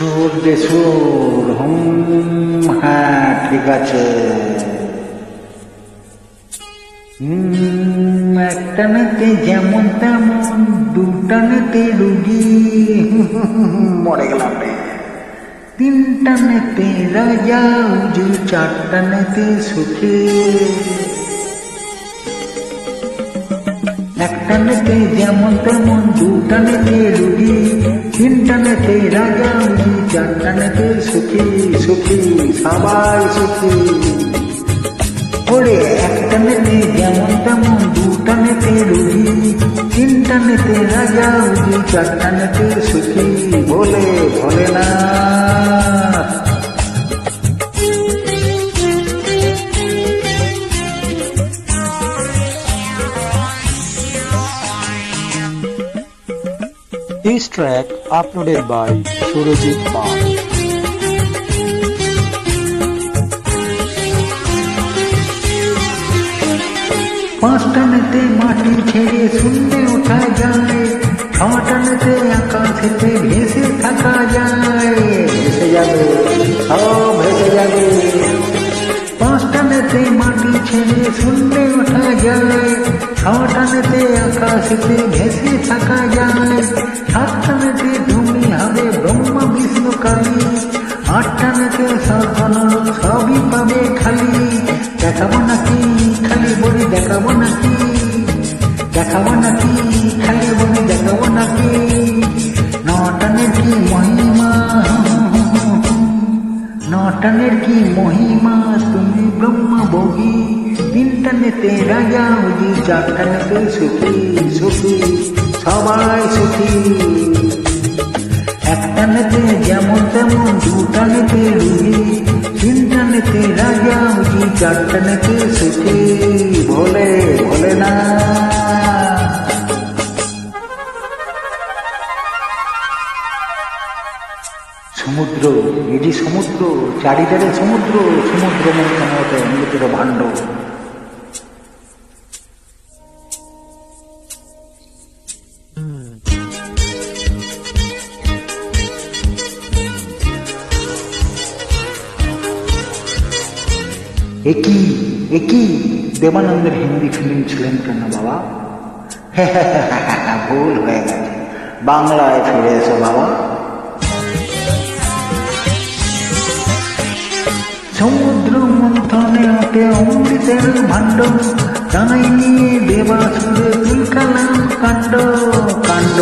সুর দে সুর, হ্যাঁ ঠিক আছে। একটানেতে যেমন তেমন, দুটানেতে রুগী, মরে গেলাম রে। তিনটানেতে রাজা উজু, চারটানেতে সুখী। একটানেতে যেমন তেমন, দুটানেতে রুগী, তিনটানেতে রাজা উজু, চারটানেতে সুখী সুখী, সবাই সুখী। ওরে একটানেতে যেমন তেমন, দুটানেতে রুগী, তিনটানেতে রাজা উজু, চারটানেতে সুখী, বলে ভোলে না। This track uploaded by Surojit Pal. পাঁচটানেতে মাটি ছেড়ে শূন্যে ওঠা যায়, ছটানেতে আকাশেতে ভেসে থাকা যায়। ভেসে যাবে, সব ভেসে যাবে। পাঁচটানেতে মাটি ছেড়ে শূন্যে ওঠা যায়, ছটানেতে আকাশেতে ভেসে থাকা যায়। সাতটানেতে তুমি হবে ব্রহ্মা বিষ্ণু কালী, আটটানেতে সর্বনর সবই পাবে খালি। দেখাবো নাকি খালি বলি, দেখাবো নাকি, দেখাবো নাকি খালি বলি, দেখাবো নাকি। নটানের কি মহিমা, নটানের কি মহিমা, তুমি ব্রহ্মা ভোগী। তিনটানেতে রাজা উজি, চারটানেতে সুখী সুখী, সবাই সুখী। একটানেতে যেমন তেমন, দুটানেতে রুগী, তিনটানেতে রাজা উজি, চারটানেতে সুখী, ভোলে ভোলে না। সমুদ্র, এটি সমুদ্র, চারিধারে সমুদ্র, সমুদ্র মন্থনতে অমৃতের ভাণ্ড। একই দেবানন্দের হিন্দি ফিল্ম ছিলেন কেন বাবা? ভুল হয়ে গেছে, বাংলায় ফিরে এসো বাবা। সমুদ্র মন্থনে ওঠে অমৃতের ভাণ্ড, জানাই নিয়ে দেবাসুরে তুলকালাম কাণ্ড কাণ্ড,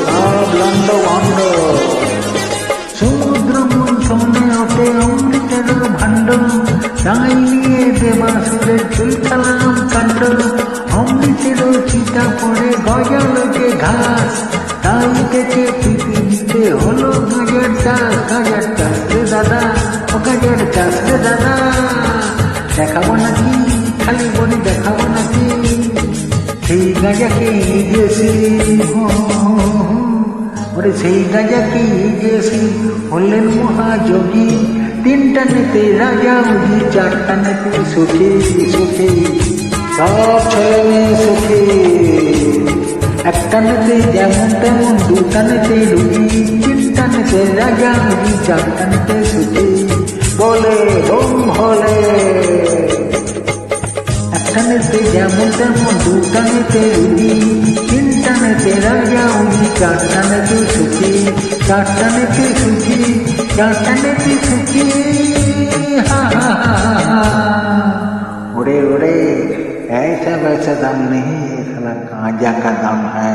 সব লন্ড ভণ্ড। সমুদ্র মন্থনে ওঠে অমৃতের ভাণ্ড, জানাই নিয়ে দেবাসুরে তুলকালাম কাণ্ড। অমৃতের চিতা পড়ে গজালকে ঘাস, তাই থেকে পৃথিবীতে হলো গাজার চাষ। গাজার চাষ রে দাদা, ও গাজার চাষ রে দাদা। দেখাবো নাকি খালি বলি, দেখাবো নাকি সেই গাজাকে গেছি, ওরে সেই গাজাকে গেছি হলেন মহাযোগী। তিনটানেতে রাজা উজি, চারটানেতে সুখী সুখী, সব ছেলে মেয়ে সুখী। একটানেতে যেমন তেমন, দুটানেতে রুগী, তিনটানেতে রাজা উজি, চারটানেতে সুখী, বলে হোম হলে। একটানেতে যেমন তেমন, দুটানেতে রুগী, তিনটানেতে রাজা উজি, চারটানেতে সুখী, চারটানেতে সুখী, চারটানেতে সুখী। ओरे ओरे ऐसा वैसा दाम नहीं, साला गांजा का दाम है।